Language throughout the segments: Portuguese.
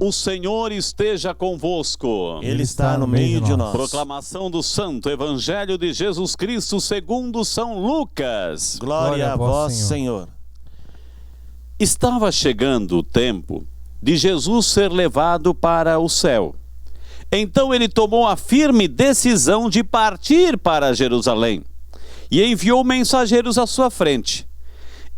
O Senhor esteja convosco. Ele está no meio de nós. Proclamação do Santo Evangelho de Jesus Cristo segundo São Lucas. Glória a vós, Senhor. Estava chegando o tempo de Jesus ser levado para o céu. Então ele tomou a firme decisão de partir para Jerusalém e enviou mensageiros à sua frente.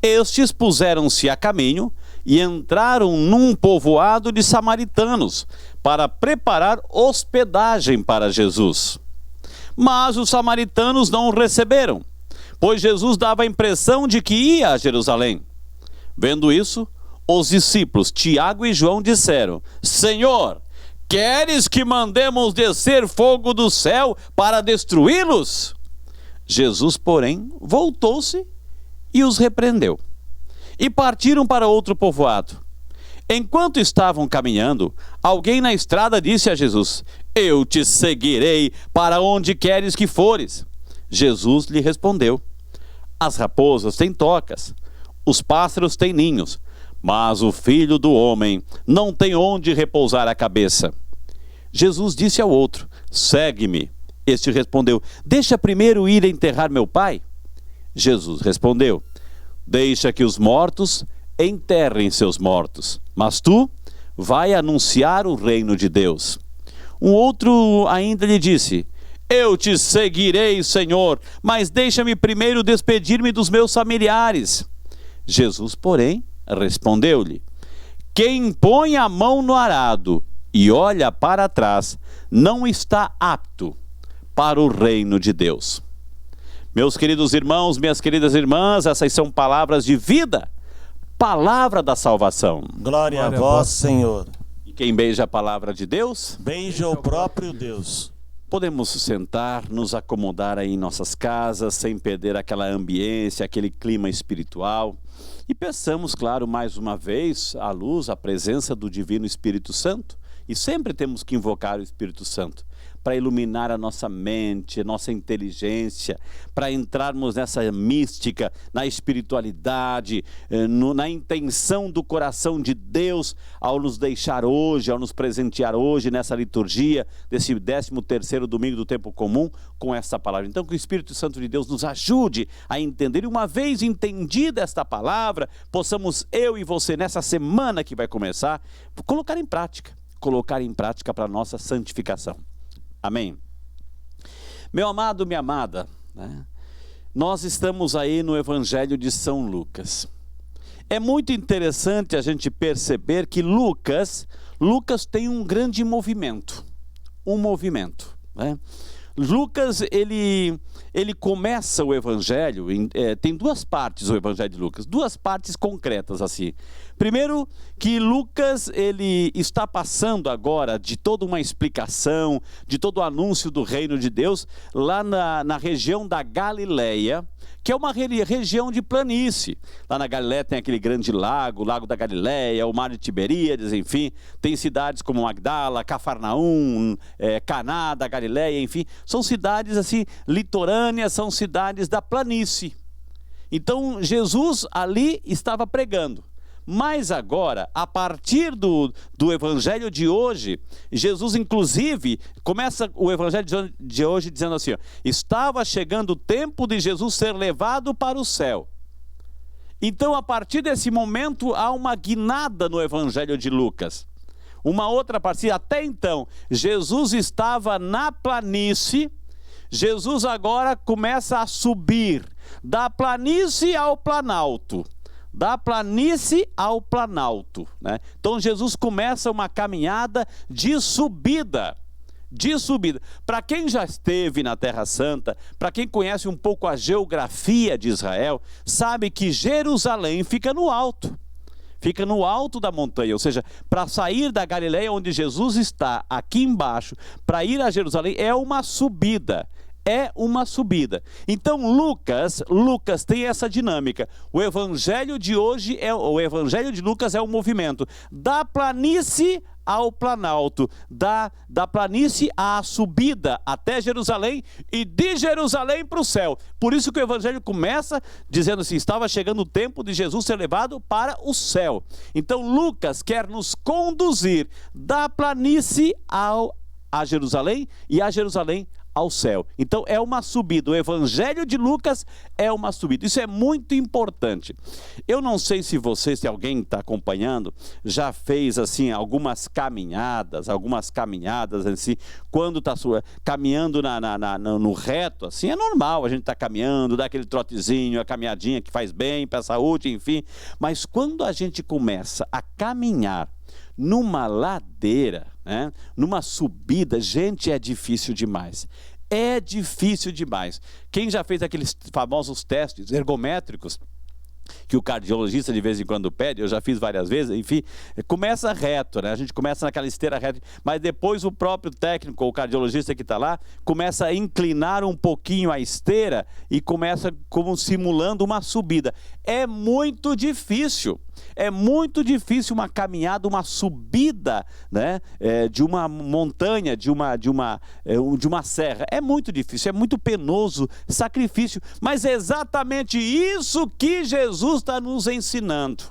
Estes puseram-se a caminho e entraram num povoado de samaritanos para preparar hospedagem para Jesus. Mas os samaritanos não o receberam, pois Jesus dava a impressão de que ia a Jerusalém. Vendo isso, os discípulos Tiago e João disseram: Senhor, queres que mandemos descer fogo do céu para destruí-los? Jesus, porém, voltou-se e os repreendeu. E partiram para outro povoado. Enquanto estavam caminhando, alguém na estrada disse a Jesus: Eu te seguirei para onde queres que fores. Jesus lhe respondeu: As raposas têm tocas, os pássaros têm ninhos, mas o Filho do Homem não tem onde repousar a cabeça. Jesus disse ao outro: Segue-me. Este respondeu: Deixa primeiro ir enterrar meu pai. Jesus respondeu: Deixa que os mortos enterrem seus mortos, mas tu vai anunciar o reino de Deus. Um outro ainda lhe disse: Eu te seguirei, Senhor, mas deixa-me primeiro despedir-me dos meus familiares. Jesus, porém, respondeu-lhe: Quem põe a mão no arado e olha para trás não está apto para o reino de Deus. Meus queridos irmãos, minhas queridas irmãs, essas são palavras de vida, palavra da salvação. Glória a vós, Senhor. E quem beija a palavra de Deus? Beija o próprio Deus. Podemos sentar, nos acomodar aí em nossas casas, sem perder aquela ambiência, aquele clima espiritual. E peçamos, claro, mais uma vez, a luz, a presença do Divino Espírito Santo. E sempre temos que invocar o Espírito Santo para iluminar a nossa mente, a nossa inteligência, para entrarmos nessa mística, na espiritualidade, na intenção do coração de Deus, ao nos deixar hoje, ao nos presentear hoje nessa liturgia, desse 13º domingo do tempo comum, com essa palavra. Então que o Espírito Santo de Deus nos ajude a entender, e uma vez entendida esta palavra, possamos eu e você, nessa semana que vai começar, colocar em prática para a nossa santificação. Amém? Meu amado, minha amada, né? Nós estamos aí no Evangelho de São Lucas. É muito interessante a gente perceber que Lucas tem um grande movimento, né? Lucas, ele começa o Evangelho, tem duas partes o Evangelho de Lucas, duas partes concretas assim. Primeiro, que Lucas, ele está passando agora de toda uma explicação, de todo o anúncio do reino de Deus, lá na região da Galileia, que é uma região de planície. Lá na Galileia tem aquele grande lago, o Lago da Galileia, o Mar de Tiberíades, enfim. Tem cidades como Magdala, Cafarnaum, Caná da Galileia, enfim. São cidades assim, litorâneas, são cidades da planície. Então Jesus ali estava pregando. Mas agora, a partir do Evangelho de hoje, Jesus inclusive começa o Evangelho de hoje dizendo assim, ó, estava chegando o tempo de Jesus ser levado para o céu. Então, a partir desse momento, há uma guinada no Evangelho de Lucas. Uma outra parte, até então, Jesus estava na planície, Jesus agora começa a subir da planície ao planalto. Da planície ao planalto, né? Então Jesus começa uma caminhada de subida. Para quem já esteve na Terra Santa, para quem conhece um pouco a geografia de Israel, sabe que Jerusalém fica no alto da montanha, ou seja, para sair da Galileia onde Jesus está, aqui embaixo, para ir a Jerusalém é uma subida. Então Lucas tem essa dinâmica. O Evangelho de hoje, o Evangelho de Lucas é um movimento da planície ao planalto, da planície à subida até Jerusalém e de Jerusalém para o céu. Por isso que o evangelho começa dizendo assim, estava chegando o tempo de Jesus ser levado para o céu. Então Lucas quer nos conduzir da planície a Jerusalém e a Jerusalém ao céu. Então é uma subida, o evangelho de Lucas é uma subida, isso é muito importante. Eu não sei se você, se alguém está acompanhando, já fez assim algumas caminhadas assim, quando está caminhando no reto, assim, é normal, a gente está caminhando, dá aquele trotezinho, a caminhadinha que faz bem para a saúde, enfim, mas quando a gente começa a caminhar numa ladeira, né? Numa subida, gente, é difícil demais. É difícil demais. Quem já fez aqueles famosos testes ergométricos que o cardiologista de vez em quando pede, eu já fiz várias vezes, enfim, começa reto, né? A gente começa naquela esteira reta, mas depois o próprio técnico, o cardiologista que está lá, começa a inclinar um pouquinho a esteira e começa como simulando uma subida. É muito difícil uma caminhada, uma subida, né? De uma montanha, de uma serra. É muito difícil, é muito penoso, sacrifício, mas é exatamente isso que Jesus está nos ensinando.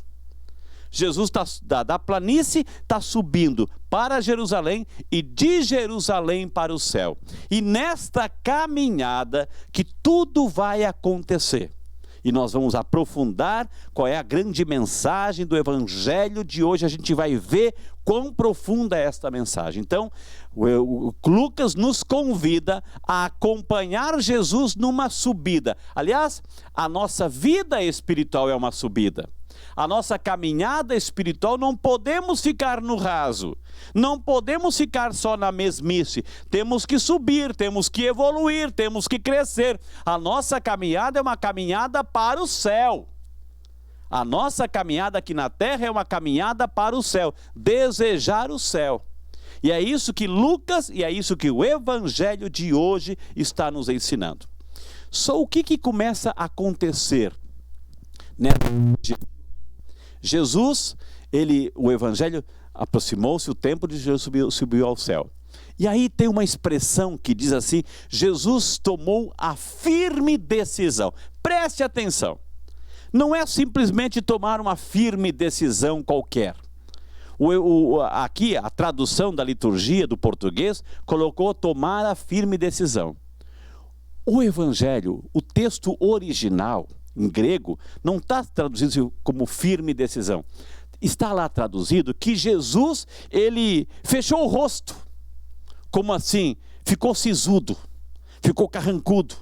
Jesus da planície está subindo para Jerusalém e de Jerusalém para o céu. E nesta caminhada que tudo vai acontecer. E nós vamos aprofundar qual é a grande mensagem do evangelho de hoje. A gente vai ver quão profunda é esta mensagem. Então, o Lucas nos convida a acompanhar Jesus numa subida. Aliás, a nossa vida espiritual é uma subida. A nossa caminhada espiritual, não podemos ficar no raso, não podemos ficar só na mesmice, temos que subir, temos que evoluir, temos que crescer. A nossa caminhada é uma caminhada para o céu. A nossa caminhada aqui na terra é uma caminhada para o céu, desejar o céu. E é isso que Lucas, e é isso que o evangelho de hoje está nos ensinando. Só o que começa a acontecer, né? Jesus, o evangelho aproximou-se, o tempo de Jesus subiu ao céu. E aí tem uma expressão que diz assim, Jesus tomou a firme decisão. Preste atenção, não é simplesmente tomar uma firme decisão qualquer. Aqui a tradução da liturgia do português colocou tomar a firme decisão. O evangelho, o texto original, em grego, não está traduzido como firme decisão. Está lá traduzido que Jesus, ele fechou o rosto. Como assim? Ficou sisudo, ficou carrancudo.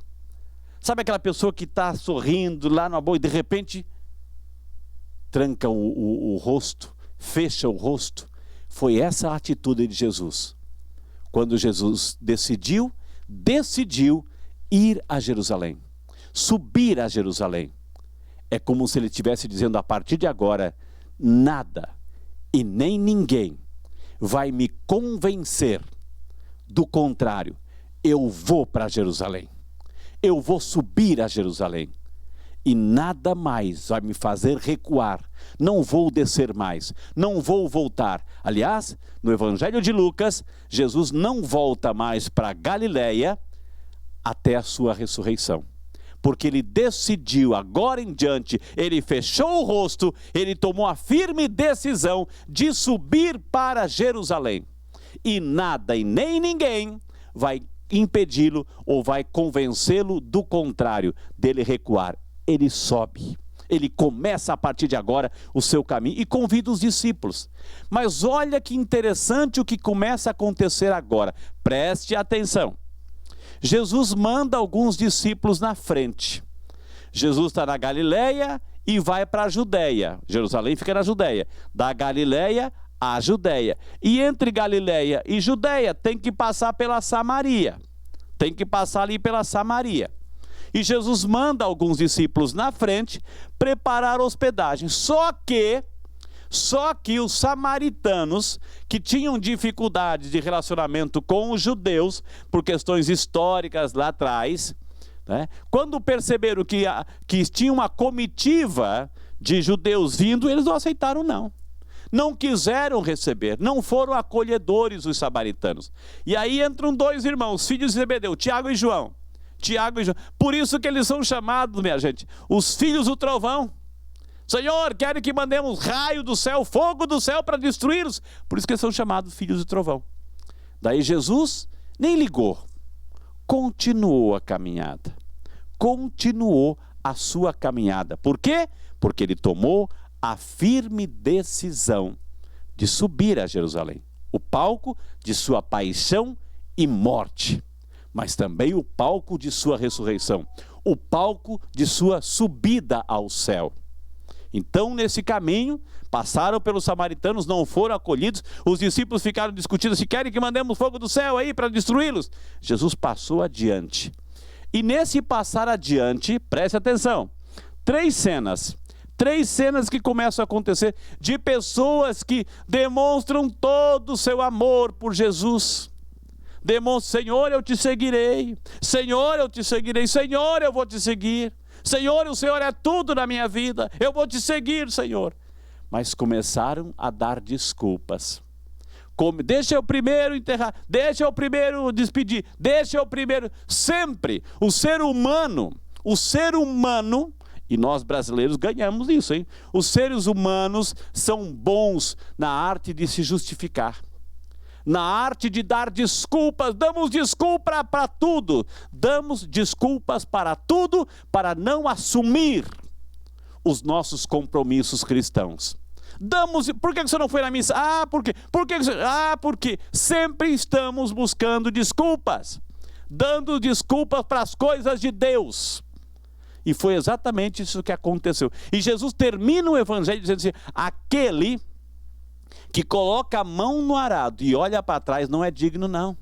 Sabe aquela pessoa que está sorrindo lá na boa e de repente tranca o rosto, fecha o rosto? Foi essa a atitude de Jesus. Quando Jesus decidiu ir a Jerusalém. Subir a Jerusalém. É como se ele estivesse dizendo, a partir de agora, nada e nem ninguém vai me convencer do contrário. Eu vou para Jerusalém. Eu vou subir a Jerusalém. E nada mais vai me fazer recuar. Não vou descer mais. Não vou voltar. Aliás, no Evangelho de Lucas, Jesus não volta mais para Galileia até a sua ressurreição. Porque ele decidiu, agora em diante, ele fechou o rosto, ele tomou a firme decisão de subir para Jerusalém. E nada e nem ninguém vai impedi-lo ou vai convencê-lo do contrário, dele recuar. Ele sobe, ele começa a partir de agora o seu caminho e convida os discípulos. Mas olha que interessante o que começa a acontecer agora, preste atenção. Jesus manda alguns discípulos na frente. Jesus está na Galileia e vai para a Judéia. Jerusalém fica na Judéia. Da Galileia à Judéia. E entre Galileia e Judéia tem que passar pela Samaria. Tem que passar ali pela Samaria. E Jesus manda alguns discípulos na frente preparar hospedagem. Só que os samaritanos, que tinham dificuldade de relacionamento com os judeus, por questões históricas lá atrás, né, quando perceberam que tinha uma comitiva de judeus vindo, eles não aceitaram não. não quiseram receber, não foram acolhedores os samaritanos. E aí entram dois irmãos, filhos de Zebedeu, Tiago e João. Por isso que eles são chamados, minha gente, os filhos do trovão. Senhor, querem que mandemos raio do céu, fogo do céu para destruí-los. Por isso que eles são chamados filhos do trovão. Daí Jesus nem ligou, continuou a caminhada. Continuou a sua caminhada. Por quê? Porque ele tomou a firme decisão de subir a Jerusalém, o palco de sua paixão e morte, mas também o palco de sua ressurreição, o palco de sua subida ao céu. Então, nesse caminho, passaram pelos samaritanos, não foram acolhidos, os discípulos ficaram discutindo se querem que mandemos fogo do céu aí para destruí-los. Jesus passou adiante. E nesse passar adiante, preste atenção, três cenas que começam a acontecer de pessoas que demonstram todo o seu amor por Jesus. Demonstra, Senhor, eu te seguirei, Senhor, eu te seguirei, Senhor, eu vou te seguir. Senhor, o Senhor é tudo na minha vida, eu vou te seguir, Senhor. Mas começaram a dar desculpas. Deixa eu primeiro enterrar, deixa eu primeiro despedir, deixa eu primeiro... Sempre, o ser humano, e nós brasileiros ganhamos isso, hein? Os seres humanos são bons na arte de se justificar. Na arte de dar desculpas, damos desculpa para tudo. Damos desculpas para tudo para não assumir os nossos compromissos cristãos. Por que você não foi na missa? Por quê? Porque sempre estamos buscando desculpas. Dando desculpas para as coisas de Deus. E foi exatamente isso que aconteceu. E Jesus termina o evangelho dizendo assim, aquele que coloca a mão no arado e olha para trás não é digno não.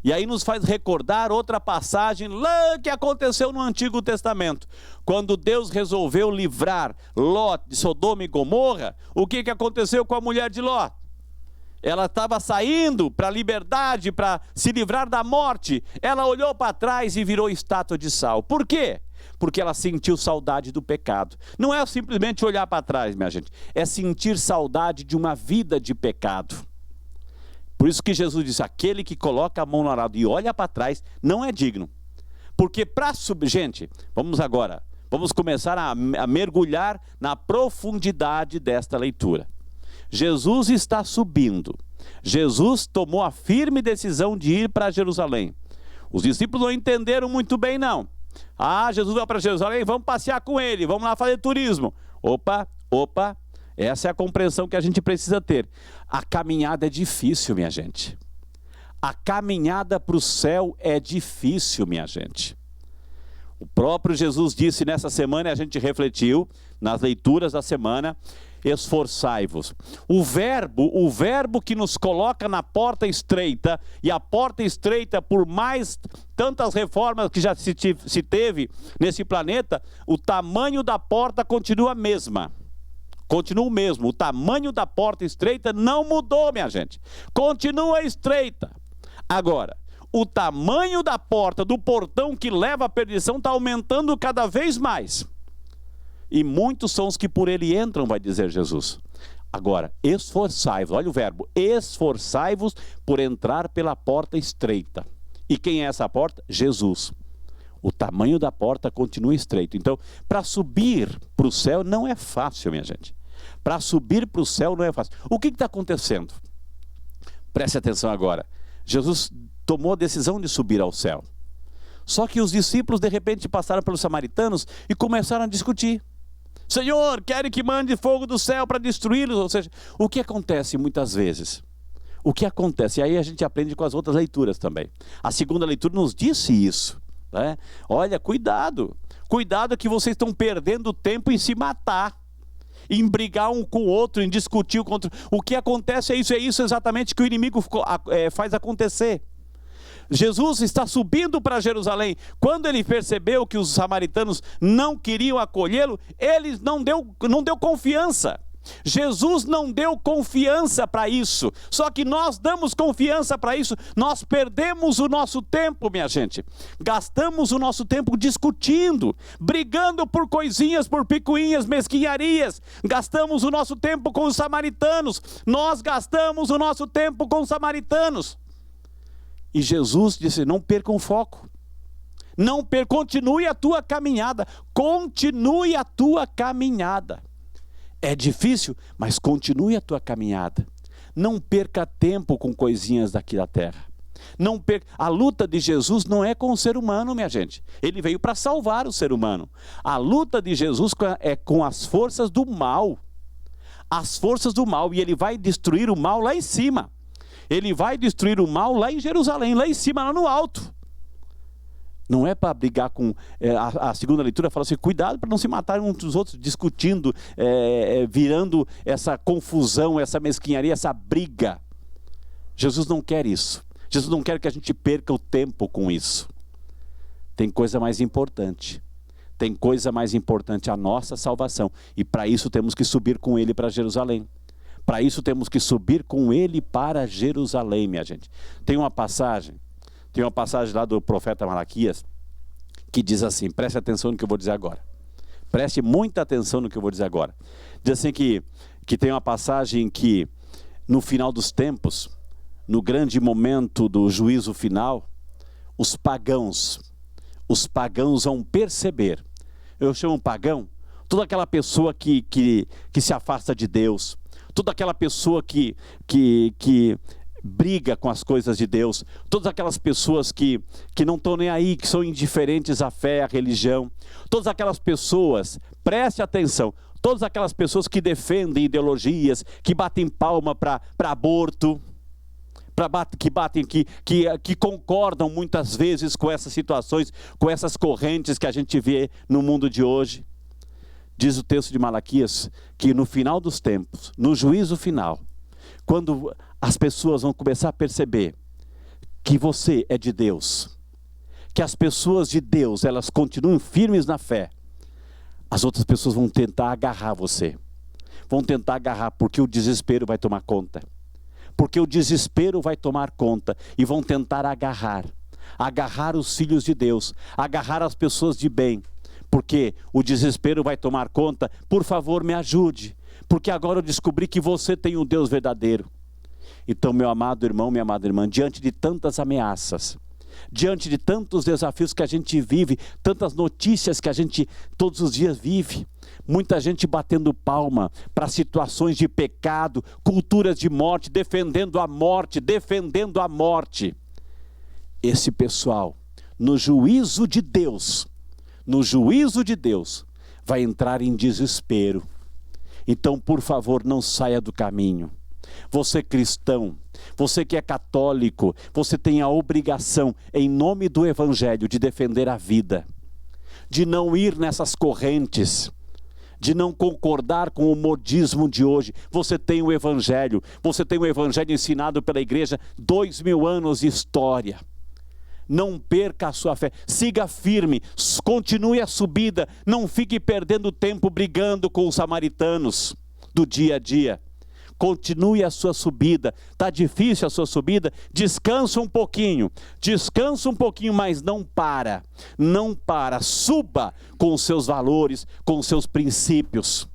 E aí nos faz recordar outra passagem lá que aconteceu no Antigo Testamento. Quando Deus resolveu livrar Ló de Sodoma e Gomorra, o que aconteceu com a mulher de Ló? Ela estava saindo para a liberdade, para se livrar da morte. Ela olhou para trás e virou estátua de sal. Por quê? Porque ela sentiu saudade do pecado. Não é simplesmente olhar para trás, minha gente. É sentir saudade de uma vida de pecado. Por isso que Jesus disse, aquele que coloca a mão no arado e olha para trás, não é digno. Porque para subir... Gente, vamos começar a mergulhar na profundidade desta leitura. Jesus está subindo. Jesus tomou a firme decisão de ir para Jerusalém. Os discípulos não entenderam muito bem, não. Jesus vai para Jerusalém, vamos passear com ele, vamos lá fazer turismo. Opa, essa é a compreensão que a gente precisa ter. A caminhada é difícil, minha gente. A caminhada para o céu é difícil, minha gente. O próprio Jesus disse nessa semana, e a gente refletiu nas leituras da semana, esforçai-vos. O verbo que nos coloca na porta estreita, e a porta estreita, por mais tantas reformas que já se teve nesse planeta, o tamanho da porta continua a mesma. Continua o mesmo, o tamanho da porta estreita não mudou, minha gente. Continua estreita. Agora, o tamanho da porta, do portão que leva à perdição, está aumentando cada vez mais. E muitos são os que por ele entram, vai dizer Jesus. Agora, esforçai-vos, olha o verbo, esforçai-vos por entrar pela porta estreita. E quem é essa porta? Jesus. O tamanho da porta continua estreito. Então, para subir para o céu não é fácil, minha gente. Para subir para o céu não é fácil. O que está acontecendo? Preste atenção agora. Jesus tomou a decisão de subir ao céu. Só que os discípulos de repente passaram pelos samaritanos e começaram a discutir. Senhor, querem que mande fogo do céu para destruí-los? Ou seja, o que acontece muitas vezes? O que acontece? E aí a gente aprende com as outras leituras também. A segunda leitura nos disse isso. Né? Olha, cuidado que vocês estão perdendo tempo em se matar, em brigar um com o outro, em discutir contra... O que acontece é isso exatamente que o inimigo faz acontecer. Jesus está subindo para Jerusalém. Quando ele percebeu que os samaritanos não queriam acolhê-lo, ele não deu confiança. Jesus não deu confiança para isso. Só que nós damos confiança para isso. Nós perdemos o nosso tempo, minha gente. Gastamos o nosso tempo discutindo, brigando por coisinhas, por picuinhas, mesquinharias. Gastamos o nosso tempo com os samaritanos. Nós gastamos o nosso tempo com os samaritanos. E Jesus disse: não percam o foco. Continue a tua caminhada. Continue a tua caminhada. É difícil, mas continue a tua caminhada. Não perca tempo com coisinhas daqui da terra. A luta de Jesus não é com o ser humano, minha gente. Ele veio para salvar o ser humano. A luta de Jesus é com as forças do mal. As forças do mal. E ele vai destruir o mal lá em cima. Ele vai destruir o mal lá em Jerusalém, lá em cima, lá no alto. Não é para brigar com... a segunda leitura fala assim: cuidado para não se matarem uns dos outros, discutindo, virando essa confusão, essa mesquinharia, essa briga. Jesus não quer isso. Jesus não quer que a gente perca o tempo com isso. Tem coisa mais importante. Tem coisa mais importante, a nossa salvação. E para isso temos que subir com Ele para Jerusalém. Para isso temos que subir com Ele para Jerusalém, minha gente. Tem uma passagem lá do profeta Malaquias, que diz assim, preste atenção no que eu vou dizer agora. Preste muita atenção no que eu vou dizer agora. Diz assim que tem uma passagem que, no final dos tempos, no grande momento do juízo final, os pagãos vão perceber. Eu chamo pagão toda aquela pessoa que se afasta de Deus, toda aquela pessoa que briga com as coisas de Deus, todas aquelas pessoas que não estão nem aí, que são indiferentes à fé, à religião, todas aquelas pessoas, preste atenção, todas aquelas pessoas que defendem ideologias, que batem palma para aborto, que concordam muitas vezes com essas situações, com essas correntes que a gente vê no mundo de hoje. Diz o texto de Malaquias que no final dos tempos, no juízo final, quando as pessoas vão começar a perceber que você é de Deus, que as pessoas de Deus, elas continuam firmes na fé, as outras pessoas vão tentar agarrar você. Vão tentar agarrar, porque o desespero vai tomar conta. Porque o desespero vai tomar conta e vão tentar agarrar os filhos de Deus, agarrar as pessoas de bem, porque o desespero vai tomar conta. Por favor, me ajude, porque agora eu descobri que você tem um Deus verdadeiro. Então, meu amado irmão, minha amada irmã, diante de tantas ameaças, diante de tantos desafios que a gente vive, tantas notícias que a gente todos os dias vive, muita gente batendo palma para situações de pecado, culturas de morte, defendendo a morte. Esse pessoal, no juízo de Deus, vai entrar em desespero. Então, por favor, não saia do caminho. Você cristão, você que é católico, você tem a obrigação, em nome do Evangelho, de defender a vida, de não ir nessas correntes, de não concordar com o modismo de hoje. Você tem o Evangelho ensinado pela igreja, 2000 anos de história. Não perca a sua fé, siga firme, continue a subida, não fique perdendo tempo brigando com os samaritanos do dia a dia. Continue a sua subida. Está difícil a sua subida? Descansa um pouquinho, mas não para, suba com os seus valores, com os seus princípios,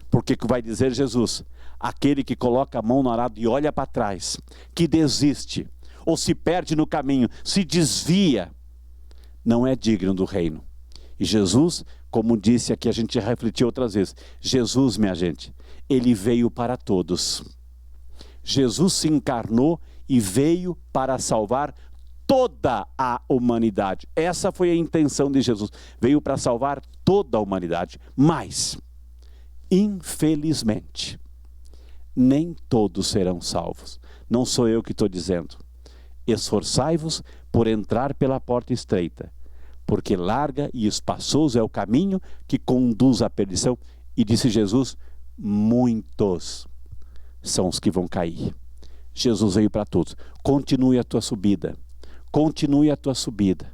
porque que vai dizer Jesus? Aquele que coloca a mão no arado e olha para trás, que desiste, ou se perde no caminho, se desvia, não é digno do reino. E Jesus, como disse aqui, a gente refletiu outras vezes, Jesus, minha gente, Ele veio para todos. Jesus se encarnou e veio para salvar toda a humanidade. Essa foi a intenção de Jesus. Veio para salvar toda a humanidade. Mas, infelizmente, nem todos serão salvos. Não sou eu que estou dizendo. Esforçai-vos por entrar pela porta estreita, porque larga e espaçoso é o caminho que conduz à perdição. E disse Jesus, muitos são os que vão cair. Jesus veio para todos. Continue a tua subida. Continue a tua subida.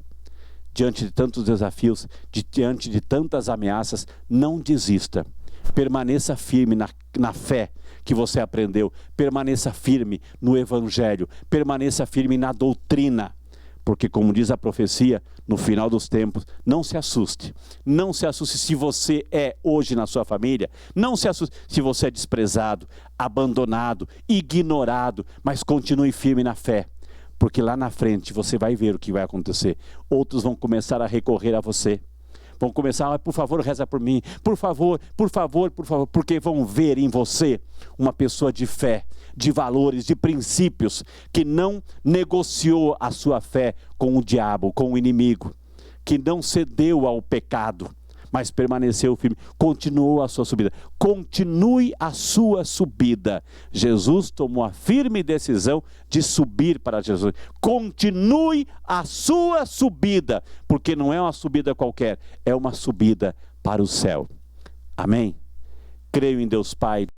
Diante de tantos desafios, diante de tantas ameaças, não desista. Permaneça firme na fé que você aprendeu. Permaneça firme no Evangelho. Permaneça firme na doutrina. Porque, como diz a profecia, no final dos tempos, não se assuste. Não se assuste se você é hoje na sua família. Não se assuste se você é desprezado, abandonado, ignorado. Mas continue firme na fé. Porque lá na frente você vai ver o que vai acontecer. Outros vão começar a recorrer a você. Vão começar, por favor, reza por mim. Por favor, por favor, por favor. Porque vão ver em você uma pessoa de fé, de valores, de princípios, que não negociou a sua fé com o diabo, com o inimigo. Que não cedeu ao pecado, mas permaneceu firme, continuou a sua subida. Continue a sua subida. Jesus tomou a firme decisão de subir para Jesus. Continue a sua subida, porque não é uma subida qualquer, é uma subida para o céu. Amém? Creio em Deus Pai.